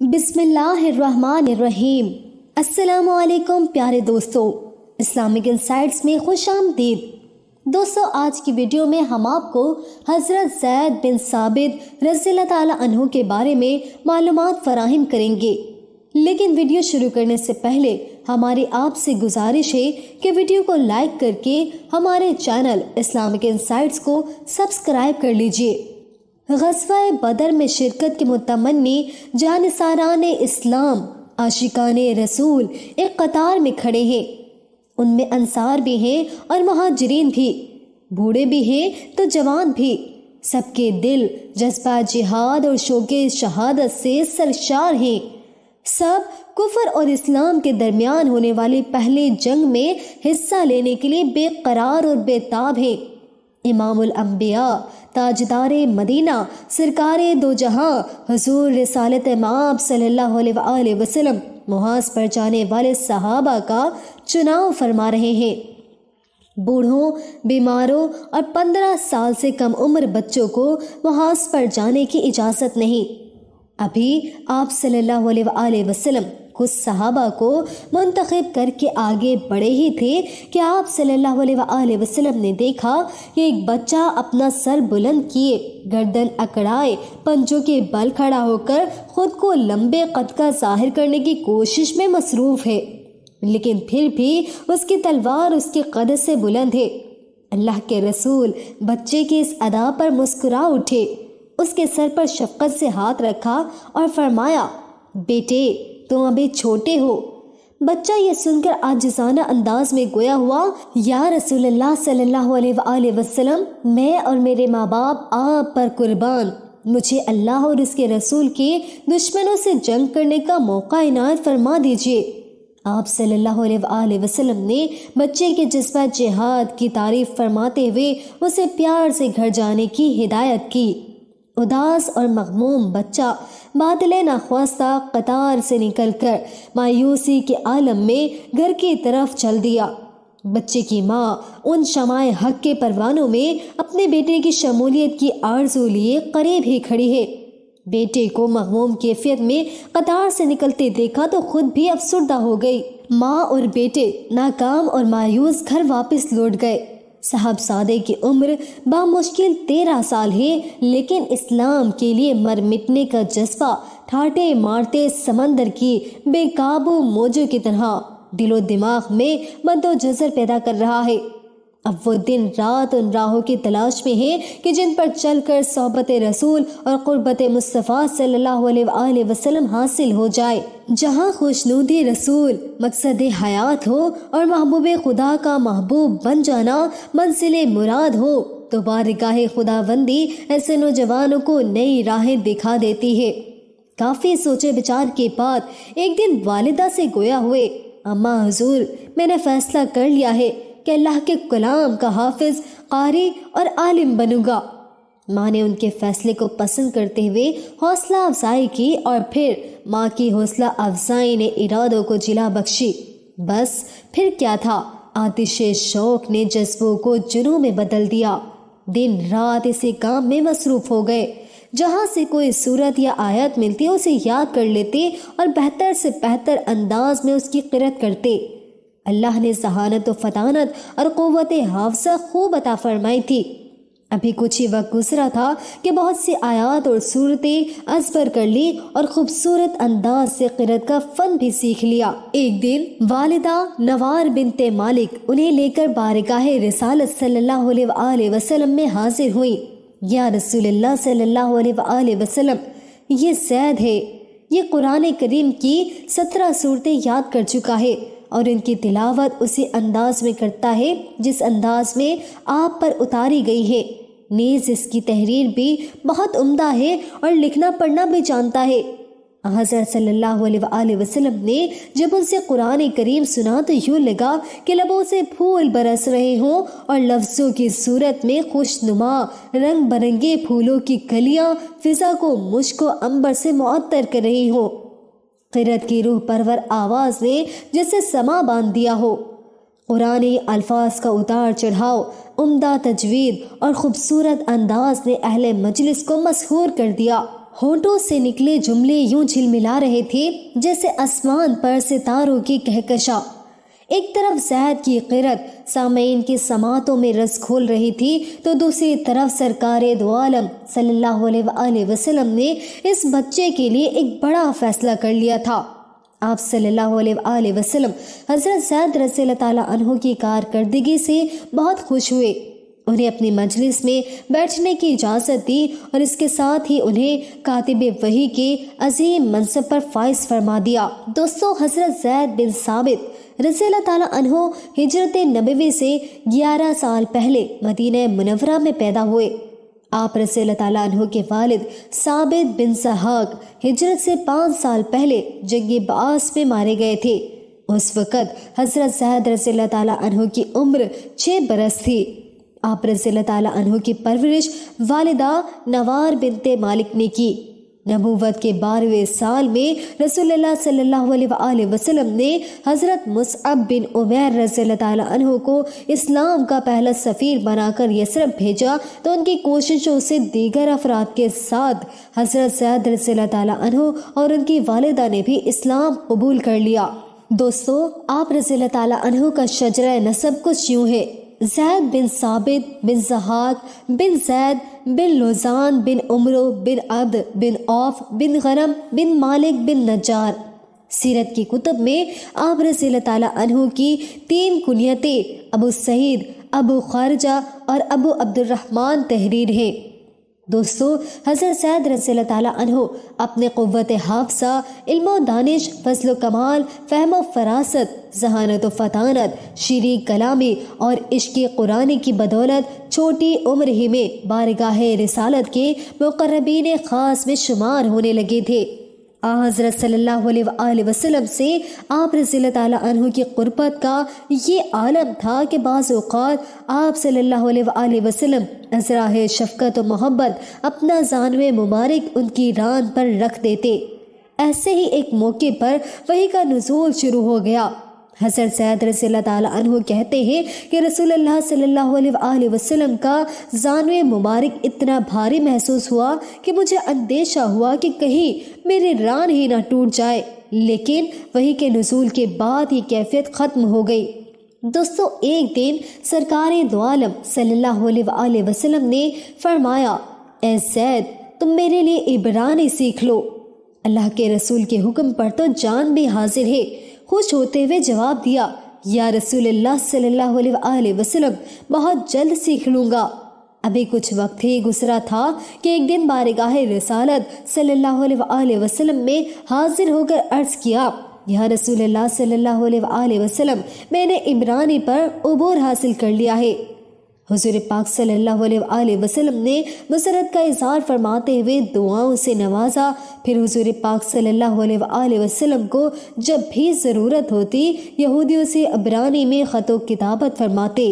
بسم اللہ الرحمن الرحیم۔ السلام علیکم پیارے دوستو، اسلامک انسائٹس میں خوش آمدید۔ دوستو، آج کی ویڈیو میں ہم آپ کو حضرت زید بن ثابت رضی اللہ تعالیٰ عنہ کے بارے میں معلومات فراہم کریں گے، لیکن ویڈیو شروع کرنے سے پہلے ہماری آپ سے گزارش ہے کہ ویڈیو کو لائک کر کے ہمارے چینل اسلامک انسائٹس کو سبسکرائب کر لیجئے۔ غزوہ بدر میں شرکت کے متمنی جانثاران اسلام عاشقان رسول ایک قطار میں کھڑے ہیں۔ ان میں انصار بھی ہیں اور مہاجرین بھی، بوڑھے بھی ہیں تو جوان بھی۔ سب کے دل جذبہ جہاد اور شوق شہادت سے سرشار ہیں۔ سب کفر اور اسلام کے درمیان ہونے والی پہلی جنگ میں حصہ لینے کے لیے بے قرار اور بے تاب ہیں۔ امام الانبیاء، تاجدار مدینہ، سرکار دو جہاں، حضور رسالت مآب صلی اللہ علیہ وآلہ وسلم محاذ پر جانے والے صحابہ کا چناؤ فرما رہے ہیں۔ بوڑھوں، بیماروں اور 15 سال سے کم عمر بچوں کو محاذ پر جانے کی اجازت نہیں۔ ابھی آپ صلی اللہ علیہ وآلہ وسلم کچھ صحابہ کو منتخب کر کے آگے بڑھے ہی تھے کہ آپ صلی اللہ علیہ وآلہ وسلم نے دیکھا کہ ایک بچہ اپنا سر بلند کیے، گردن اکڑائے، پنجوں کے بل کھڑا ہو کر خود کو لمبے قد کا ظاہر کرنے کی کوشش میں مصروف ہے، لیکن پھر بھی اس کی تلوار اس کے قد سے بلند ہے۔ اللہ کے رسول بچے کی اس ادا پر مسکرا اٹھے، اس کے سر پر شفقت سے ہاتھ رکھا اور فرمایا، بیٹے تم ابھی چھوٹے ہو۔ بچہ یہ سن کر عاجزانہ انداز میں گویا ہوا، یا رسول اللہ صلی اللہ علیہ وآلہ وسلم، میں اور میرے ماں باپ آپ پر قربان، مجھے اللہ اور اس کے رسول کے دشمنوں سے جنگ کرنے کا موقع عنایت فرما دیجیے۔ آپ صلی اللہ علیہ وآلہ وسلم نے بچے کے جذبہ جہاد کی تعریف فرماتے ہوئے اسے پیار سے گھر جانے کی ہدایت کی۔ اداس اور مغموم بچہ بادل ناخواستہ قطار سے نکل کر مایوسی کے عالم میں گھر کی طرف چل دیا۔ بچے کی ماں ان شمع حق کے پروانوں میں اپنے بیٹے کی شمولیت کی آرزو لیے قریب ہی کھڑی ہے۔ بیٹے کو مغموم کیفیت میں قطار سے نکلتے دیکھا تو خود بھی افسردہ ہو گئی۔ ماں اور بیٹے ناکام اور مایوس گھر واپس لوٹ گئے۔ صاحبزادے کی عمر بامشکل 13 سال ہے، لیکن اسلام کے لیے مر مٹنے کا جذبہ ٹھاٹھے مارتے سمندر کی بے قابو موجوں کی طرح دل و دماغ میں مد و جزر پیدا کر رہا ہے۔ اب وہ دن رات ان راہوں کی تلاش میں ہے کہ جن پر چل کر صحبت رسول اور قربت مصطفیٰ صلی اللہ علیہ وآلہ وسلم حاصل ہو جائے، جہاں خوشنودی رسول مقصد حیات ہو اور محبوب خدا کا محبوب بن جانا منزل مراد ہو۔ تو بارگاہ خداوندی ایسے نوجوانوں کو نئی راہیں دکھا دیتی ہے۔ کافی سوچے بچار کے بعد ایک دن والدہ سے گویا ہوئے، اماں حضور، میں نے فیصلہ کر لیا ہے کہ اللہ کے کلام کا حافظ، قاری اور عالم بنوں گا۔ ماں نے ان کے فیصلے کو پسند کرتے ہوئے حوصلہ افزائی کی اور پھر ماں کی حوصلہ افزائی نے ارادوں کو جلا بخشی۔ بس پھر کیا تھا، آتش شوق نے جذبوں کو جنوں میں بدل دیا۔ دن رات اسی کام میں مصروف ہو گئے، جہاں سے کوئی صورت یا آیت ملتی اسے یاد کر لیتے اور بہتر سے بہتر انداز میں اس کی قرأت کرتے۔ اللہ نے ذہانت و فطانت اور قوت حافظہ خوب عطا فرمائی تھی۔ ابھی کچھ ہی وقت گزرا تھا کہ بہت سی آیات اور صورتیں ازبر کر لی اور خوبصورت انداز سے قرأت کا فن بھی سیکھ لیا۔ ایک دن والدہ نوار بنت مالک انہیں لے کر بارگاہ رسالت صلی اللہ علیہ وآلہ وسلم میں حاضر ہوئی۔ یا رسول اللہ صلی اللہ علیہ وآلہ وسلم، یہ زید ہے، یہ قرآن کریم کی 17 صورتیں یاد کر چکا ہے اور ان کی تلاوت اسی انداز میں کرتا ہے جس انداز میں آپ پر اتاری گئی ہے، نیز اس کی تحریر بھی بہت عمدہ ہے اور لکھنا پڑھنا بھی جانتا ہے۔ حضرت صلی اللہ علیہ وآلہ وسلم نے جب ان سے قرآن کریم سنا تو یوں لگا کہ لبوں سے پھول برس رہے ہوں اور لفظوں کی صورت میں خوشنما رنگ برنگے پھولوں کی کلیاں فضا کو مشک و عنبر سے معطر کر رہی ہوں۔ قرأت کی روح پرور آواز نے جیسے سما باندھ دیا ہو۔ قرآنی الفاظ کا اتار چڑھاؤ، عمدہ تجوید اور خوبصورت انداز نے اہل مجلس کو مسحور کر دیا۔ ہونٹوں سے نکلے جملے یوں جھلملا رہے تھے جیسے آسمان پر ستاروں کی کہکشاں۔ ایک طرف زید کی قرت سامعین کی سماعتوں میں رس کھول رہی تھی تو دوسری طرف سرکار دو عالم صلی اللہ علیہ وآلہ وسلم نے اس بچے کے لیے ایک بڑا فیصلہ کر لیا تھا۔ آپ صلی اللہ علیہ وآلہ وسلم حضرت زید رضی اللہ تعالیٰ عنہ کی کارکردگی سے بہت خوش ہوئے، انہیں اپنی مجلس میں بیٹھنے کی اجازت دی اور اس کے ساتھ ہی انہیں کاتب وحی کے عظیم منصب پر فائز فرما دیا۔ دوستو، حضرت زید بن ثابت رضی اللہ تعالیٰ عنہ ہجرت نبوی سے 11 سال پہلے مدینہ منورہ میں پیدا ہوئے۔ آپ رضی اللہ تعالیٰ عنہ کے والد ثابت بن ضحاک ہجرت سے 5 سال پہلے جنگ بعاث میں مارے گئے تھے۔ اس وقت حضرت زید رضی اللہ تعالیٰ عنہ کی عمر 6 برس تھی۔ آپ رضی اللہ تعالیٰ عنہ کی پرورش والدہ نوار بنت مالک نے کی۔ نبوت کے 12ویں سال میں رسول اللہ صلی اللہ علیہ وآلہ وسلم نے حضرت مصعب بن عمیر رضی اللہ تعالیٰ عنہ کو اسلام کا پہلا سفیر بنا کر یثرب بھیجا تو ان کی کوششوں سے دیگر افراد کے ساتھ حضرت زید رضی اللہ تعالیٰ عنہ اور ان کی والدہ نے بھی اسلام قبول کر لیا۔ دوستو، آپ رضی اللہ تعالیٰ عنہ کا شجرہ نسب کچھ یوں ہے: زید بن ثابت بن ضحاک بن زید بن لوزان بن عمرو بن عبد بن عوف بن غنم بن مالک بن نجار۔ سیرت کی کتب میں آپ رضی اللہ تعالیٰ عنہ کی 3 کنیتیں ابو سعید، ابو خارجہ اور ابو عبد الرحمن تحریر ہیں۔ دوستو، حضرت زید رضی اللہ تعالیٰ عنہ اپنے قوت حافظہ، علم و دانش، فضل و کمال، فہم و فراست، ذہانت و فطانت، شیریں کلامی اور عشق قرآن کی بدولت چھوٹی عمر ہی میں بارگاہ رسالت کے مقربین خاص میں شمار ہونے لگے تھے۔ حضرت صلی اللہ علیہ وآلہ وسلم سے آپ رضی اللہ تعالیٰ عنہ کی قربت کا یہ عالم تھا کہ بعض اوقات آپ صلی اللہ علیہ وآلہ وسلم ازراہ شفقت و محبت اپنا زانوِ مبارک ان کی ران پر رکھ دیتے۔ ایسے ہی ایک موقع پر وحی کا نزول شروع ہو گیا۔ حضرت زید رضی اللہ تعالیٰ عنہ کہتے ہیں کہ رسول اللہ صلی اللہ علیہ وآلہ وسلم کا زانوِ مبارک اتنا بھاری محسوس ہوا کہ مجھے اندیشہ ہوا کہ کہیں میری ران ہی نہ ٹوٹ جائے، لیکن وحی کے نزول کے بعد یہ کیفیت ختم ہو گئی۔ دوستو، ایک دن سرکار دو عالم صلی اللہ علیہ وآلہ وسلم نے فرمایا: اے زید، تم میرے لیے عبرانی سیکھ لو۔ اللہ کے رسول کے حکم پر تو جان بھی حاضر ہے۔ خوش ہوتے ہوئے جواب دیا: یا رسول اللہ صلی اللہ علیہ وآلہ وسلم، بہت جلد سیکھ لوں گا۔ ابھی کچھ وقت ہی گزرا تھا کہ ایک دن بارگاہ رسالت صلی اللہ علیہ وآلہ وسلم میں حاضر ہو کر عرض کیا: یا رسول اللہ صلی اللہ علیہ وآلہ وسلم، میں نے عبرانی پر عبور حاصل کر لیا ہے۔ حضور پاک صلی اللہ علیہ وآلہ وسلم نے مسرت کا اظہار فرماتے ہوئے دعاؤں سے نوازا۔ پھر حضور پاک صلی اللہ علیہ وآلہ وسلم کو جب بھی ضرورت ہوتی یہودیوں سے عبرانی میں خط و کتابت فرماتے۔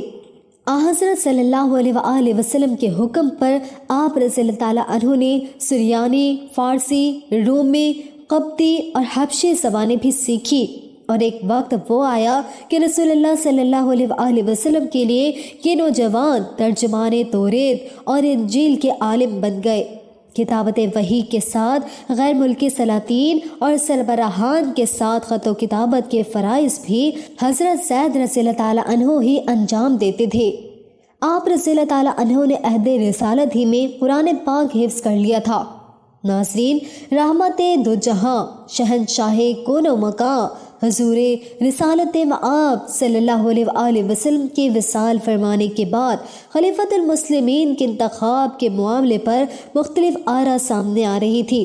حضرت صلی اللہ علیہ وآلہ وسلم کے حکم پر آپ رضی اللہ تعالیٰ عنہ نے سریانی، فارسی، رومی، قبطی اور حبشی زبانیں بھی سیکھی، اور ایک وقت وہ آیا کہ رسول اللہ صلی اللہ علیہ وآلہ وسلم کے لیے یہ نوجوان ترجمان توریت اور انجیل کے عالم بن گئے۔ کتابت وحی کے ساتھ غیر ملکی سلاطین اور سربراہان کے ساتھ خط و کتابت کے فرائض بھی حضرت زید رضی اللہ تعالیٰ عنہ ہی انجام دیتے تھے۔ آپ رضی اللہ تعالیٰ عنہ نے عہد رسالت ہی میں قرآن پاک حفظ کر لیا تھا۔ ناظرین، رحمت دو جہاں، شہنشاہ کون و مکاں، حضور رسالت مآب صلی اللہ علیہ وآلہ وسلم کے وصال فرمانے کے بعد خلیفۃ المسلمین کے انتخاب کے معاملے پر مختلف آراء سامنے آ رہی تھی۔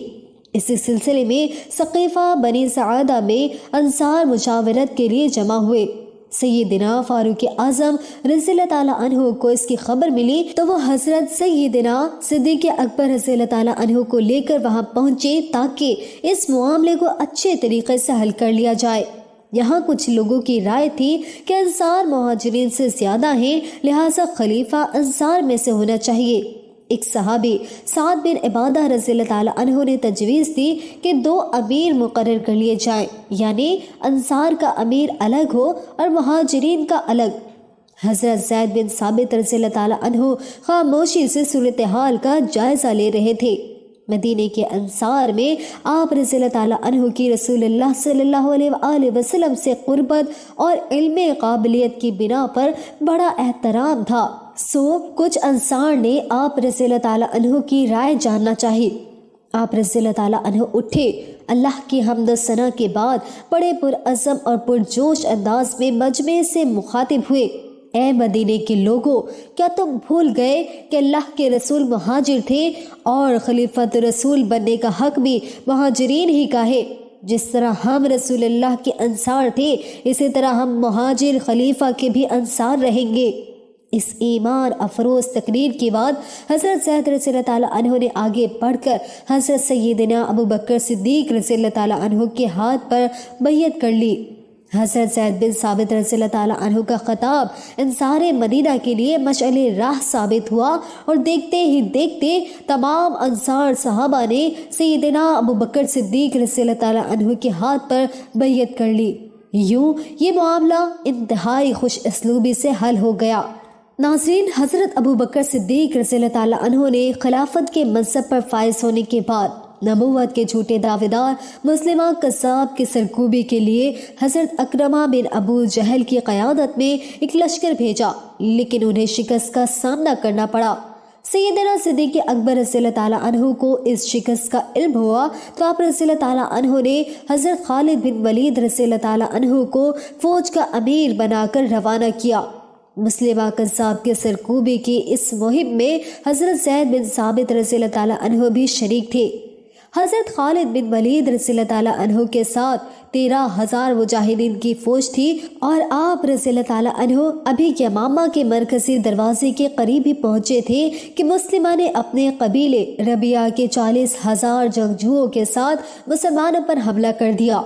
اسی سلسلے میں ثقیفہ بنی سعادہ میں انصار مشاورت کے لیے جمع ہوئے۔ سیدنا فاروق اعظم رضی اللہ تعالیٰ عنہ کو اس کی خبر ملی تو وہ حضرت سیدنا صدیق اکبر رضی اللہ تعالیٰ عنہ کو لے کر وہاں پہنچے تاکہ اس معاملے کو اچھے طریقے سے حل کر لیا جائے۔ یہاں کچھ لوگوں کی رائے تھی کہ انصار مہاجرین سے زیادہ ہیں، لہٰذا خلیفہ انصار میں سے ہونا چاہیے۔ ایک صحابی سعد بن عبادہ رضی اللہ تعالیٰ عنہ نے تجویز دی کہ 2 امیر مقرر کر لیے جائیں، یعنی انصار کا امیر الگ ہو اور مہاجرین کا الگ۔ حضرت زید بن ثابت رضی اللہ تعالیٰ عنہ خاموشی سے صورتحال کا جائزہ لے رہے تھے۔ مدینے کے انصار میں آپ رضی اللہ تعالیٰ عنہ کی رسول اللہ صلی اللہ علیہ وآلہ وسلم سے قربت اور علم قابلیت کی بنا پر بڑا احترام تھا، سو کچھ انصار نے آپ رضی اللہ تعالیٰ عنہ کی رائے جاننا چاہی۔ آپ رضی اللہ تعالیٰ عنہ اٹھے، اللہ کی حمد و ثنا کے بعد بڑے پرعزم اور پرجوش انداز میں مجمع سے مخاطب ہوئے، اے مدینے کے لوگوں، کیا تم بھول گئے کہ اللہ کے رسول مہاجر تھے اور خلیفۃ رسول بننے کا حق بھی مہاجرین ہی کا ہے؟ جس طرح ہم رسول اللہ کے انصار تھے، اسی طرح ہم مہاجر خلیفہ کے بھی انصار رہیں گے۔ اس ایمان افروز تقریر کے بعد حضرت زید رضی اللہ تعالیٰ عنہ نے آگے بڑھ کر حضرت سیدنا ابو بکر صدیق رضی اللہ تعالیٰ عنہ کے ہاتھ پر بیعت کر لی۔ حضرت زید بن ثابت رضی اللہ تعالیٰ عنہ کا خطاب انصار مدینہ کے لیے مشعل راہ ثابت ہوا، اور دیکھتے ہی دیکھتے تمام انصار صحابہ نے سیدنا ابو بکر صدیق رضی اللہ تعالیٰ عنہ کے ہاتھ پر بیعت کر لی۔ یوں یہ معاملہ انتہائی خوش اسلوبی سے حل ہو گیا۔ ناظرین، حضرت ابو بکر صدیق رضی اللہ تعالیٰ عنہ نے خلافت کے منصب پر فائز ہونے کے بعد نبوت کے جھوٹے دعوے دار مسلمہ قذاب کی سرکوبی کے لیے حضرت اکرمہ بن ابو جہل کی قیادت میں ایک لشکر بھیجا، لیکن انہیں شکست کا سامنا کرنا پڑا۔ سیدنا صدیق اکبر رضی اللہ تعالیٰ عنہ کو اس شکست کا علم ہوا تو آپ رضی اللہ تعالیٰ عنہ نے حضرت خالد بن ولید رضی اللہ تعالیٰ عنہ کو فوج کا امیر بنا کر روانہ کیا۔ مسلمہ قذاب کے سرکوبی کی اس مہم میں حضرت زید بن ثابت رضی اللہ تعالیٰ عنہ بھی شریک تھے۔ حضرت خالد بن ولید رضی اللہ تعالیٰ عنہ کے ساتھ 13,000 مجاہدین کی فوج تھی، اور آپ رضی اللہ تعالیٰ عنہ ابھی یمامہ کے مرکزی دروازے کے قریب ہی پہنچے تھے کہ مسلمہ نے اپنے قبیلے ربیعہ کے 40,000 جنگجوؤں کے ساتھ مسلمانوں پر حملہ کر دیا۔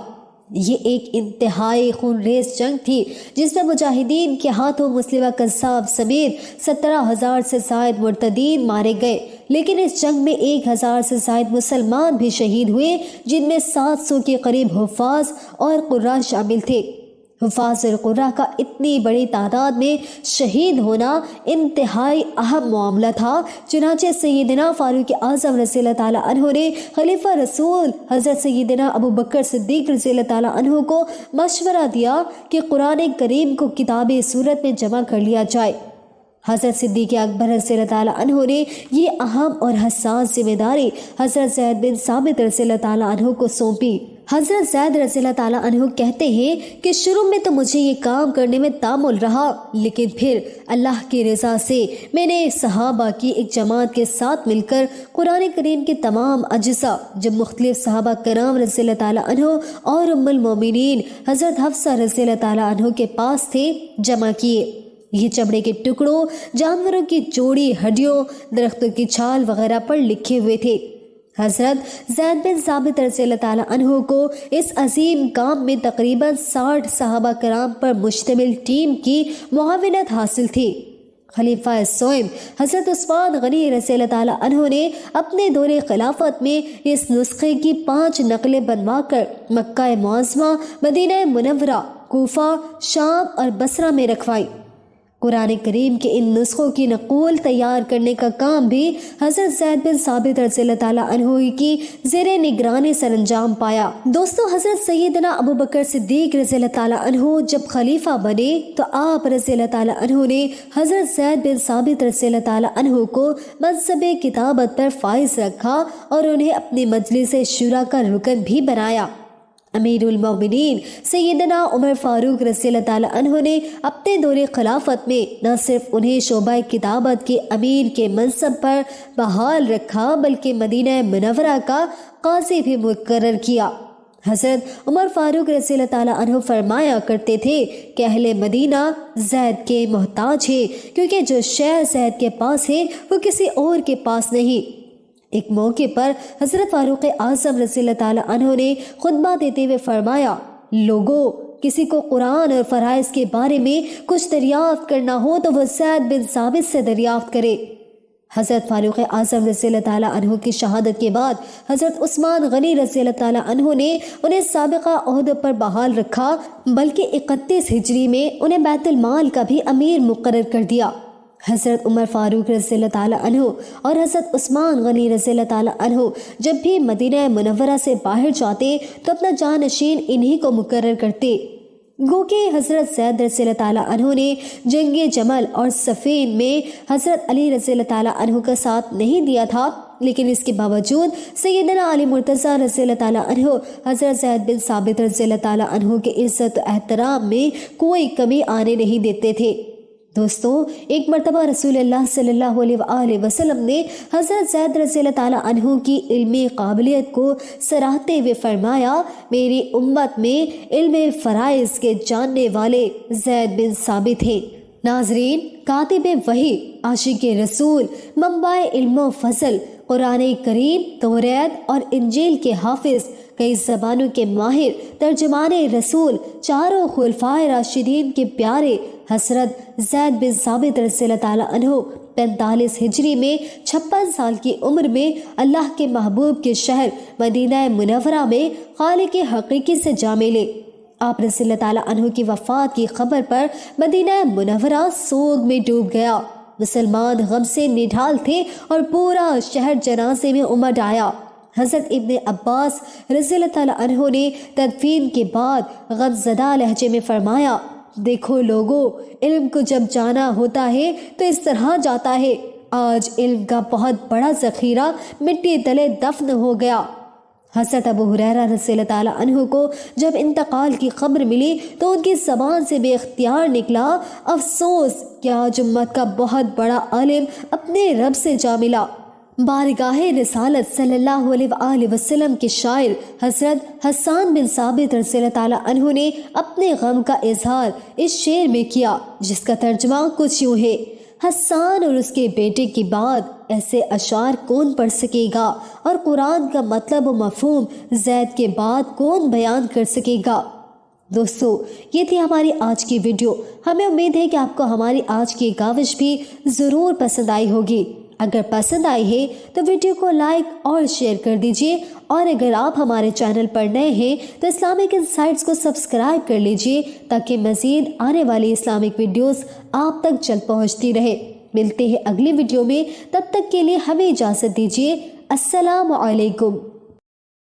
یہ ایک انتہائی خونریز جنگ تھی جس میں مجاہدین کے ہاتھوں مسلمہ قذاب سمیت 17,000 سے زائد مرتدین مارے گئے، لیکن اس جنگ میں 1,000 سے زائد مسلمان بھی شہید ہوئے، جن میں 700 کے قریب حفاظ اور قراء شامل تھے۔ حفاظ اور قراء کا اتنی بڑی تعداد میں شہید ہونا انتہائی اہم معاملہ تھا، چنانچہ سیدنا فاروق اعظم رضی اللہ تعالیٰ عنہ نے خلیفہ رسول حضرت سیدنا ابو بکر صدیق رضی اللہ تعالیٰ عنہ کو مشورہ دیا کہ قرآن کریم کو کتاب صورت میں جمع کر لیا جائے۔ حضرت صدیق اکبر رضی اللہ تعالیٰ عنہ نے یہ اہم اور حساس ذمہ داری حضرت زید بن ثابت رضی اللہ تعالیٰ عنہ کو سونپی۔ حضرت زید رضی اللہ تعالیٰ عنہ کہتے ہیں کہ شروع میں تو مجھے یہ کام کرنے میں تامل رہا، لیکن پھر اللہ کی رضا سے میں نے صحابہ کی ایک جماعت کے ساتھ مل کر قرآن کریم کے تمام اجزاء جو مختلف صحابہ کرام رضی اللہ تعالیٰ عنہ اور ام المومنین حضرت حفصہ رضی اللہ تعالیٰ عنہ کے پاس تھے جمع کیے۔ یہ چمڑے کے ٹکڑوں، جانوروں کی چوڑی ہڈیوں، درختوں کی چھال وغیرہ پر لکھے ہوئے تھے۔ حضرت زید بن ثابت رضی اللہ تعالیٰ عنہ کو اس عظیم کام میں تقریباً 60 صحابہ کرام پر مشتمل ٹیم کی معاونت حاصل تھی۔ خلیفہ سوئم حضرت عثمان غنی رضی اللہ تعالیٰ عنہ نے اپنے دور خلافت میں اس نسخے کی 5 نقلیں بنوا کر مکہ معظمہ، مدینہ منورہ، کوفہ، شام اور بصرہ میں رکھوائی۔ قرآن کریم کے ان نسخوں کی نقول تیار کرنے کا کام بھی حضرت زید بن ثابت رضی اللہ تعالیٰ عنہ کی زیر نگرانی سر انجام پایا۔ دوستو، حضرت سیدنا ابو بکر صدیق رضی اللہ تعالیٰ عنہ جب خلیفہ بنے تو آپ رضی اللہ تعالیٰ عنہ نے حضرت زید بن ثابت رضی اللہ تعالیٰ عنہ کو منصب کتابت پر فائز رکھا اور انہیں اپنی مجلس شورا کا رکن بھی بنایا۔ امیر المومنین سیدنا عمر فاروق رضی اللہ تعالیٰ عنہ نے اپنے دور خلافت میں نہ صرف انہیں شعبہ کتابت کے امیر کے منصب پر بحال رکھا بلکہ مدینہ منورہ کا قاضی بھی مقرر کیا۔ حضرت عمر فاروق رضی اللہ تعالیٰ عنہ فرمایا کرتے تھے کہ اہل مدینہ زید کے محتاج ہے، کیونکہ جو شے زید کے پاس ہے وہ کسی اور کے پاس نہیں۔ ایک موقع پر حضرت فاروق اعظم رضی اللہ تعالیٰ عنہ نے خطبہ دیتے ہوئے فرمایا، لوگوں، کسی کو قرآن اور فرائض کے بارے میں کچھ دریافت کرنا ہو تو وہ زید بن ثابت سے دریافت کرے۔ حضرت فاروق اعظم رضی اللہ تعالیٰ عنہ کی شہادت کے بعد حضرت عثمان غنی رضی اللہ تعالیٰ عنہ نے انہیں سابقہ عہدے پر بحال رکھا، بلکہ 31 ہجری میں انہیں بیت المال کا بھی امیر مقرر کر دیا۔ حضرت عمر فاروق رضی اللہ تعالیٰ عنہ اور حضرت عثمان غنی رضی اللہ تعالیٰ عنہ جب بھی مدینہ منورہ سے باہر جاتے تو اپنا جانشین انہی کو مقرر کرتے۔ گو کہ حضرت زید رضی اللہ تعالیٰ عنہ نے جنگ جمل اور صفین میں حضرت علی رضی اللہ تعالیٰ عنہ کا ساتھ نہیں دیا تھا، لیکن اس کے باوجود سیدنا علی مرتضیٰ رضی اللہ تعالیٰ عنہ حضرت زید بن ثابت رضی اللہ تعالیٰ عنہ کے عزت و احترام میں کوئی کمی آنے نہیں دیتے تھے۔ دوستو، ایک مرتبہ رسول اللہ صلی اللہ علیہ وآلہ وسلم نے حضرت زید رضی اللہ تعالیٰ عنہ کی علمی قابلیت کو سراہتے ہوئے فرمایا، میری امت میں علم فرائض کے جاننے والے زید بن ثابت ہیں۔ ناظرین، کاتب وحی، عاشق رسول، منبع علم و فضل، قرآن کریم، توریت اور انجیل کے حافظ، کئی زبانوں کے ماہر، ترجمان رسول، چاروں خلفائے راشدین کے پیارے حضرت زید بن ثابت رضی اللہ تعالیٰ عنہ 45 ہجری میں 56 سال کی عمر میں اللہ کے محبوب کے شہر مدینہ منورہ میں خالق حقیقی سے جا ملے۔ آپ رضی اللہ تعالیٰ عنہ کی وفات کی خبر پر مدینہ منورہ سوگ میں ڈوب گیا۔ مسلمان غم سے نڈھال تھے اور پورا شہر جنازے میں امڈ آیا۔ حضرت ابن عباس رضی اللہ تعالیٰ عنہ نے تدفین کے بعد غم زدہ لہجے میں فرمایا، دیکھو لوگو، علم کو جب جانا ہوتا ہے تو اس طرح جاتا ہے۔ آج علم کا بہت بڑا ذخیرہ مٹی تلے دفن ہو گیا۔ حضرت ابو ہریرہ رضی اللہ تعالیٰ عنہ کو جب انتقال کی خبر ملی تو ان کی زبان سے بے اختیار نکلا، افسوس کہ آج امت کا بہت بڑا عالم اپنے رب سے جا ملا۔ بارگاہ رسالت صلی اللہ علیہ وآلہ وسلم کے شاعر حضرت حسان بن ثابت رضی اللہ تعالیٰ عنہ نے اپنے غم کا اظہار اس شعر میں کیا، جس کا ترجمہ کچھ یوں ہے: حسان اور اس کے بیٹے کی بات ایسے اشعار کون پڑھ سکے گا، اور قرآن کا مطلب و مفہوم زید کے بعد کون بیان کر سکے گا۔ دوستو، یہ تھی ہماری آج کی ویڈیو۔ ہمیں امید ہے کہ آپ کو ہماری آج کی کاوش بھی ضرور پسند آئی ہوگی۔ اگر پسند آئی ہے تو ویڈیو کو لائک اور شیئر کر دیجئے، اور اگر آپ ہمارے چینل پر نئے ہیں تو اسلامک انسائٹس کو سبسکرائب کر لیجئے تاکہ مزید آنے والی اسلامک ویڈیوز آپ تک جلد پہنچتی رہے۔ ملتے ہیں اگلی ویڈیو میں، تب تک کے لیے ہمیں اجازت دیجئے۔ السلام علیکم۔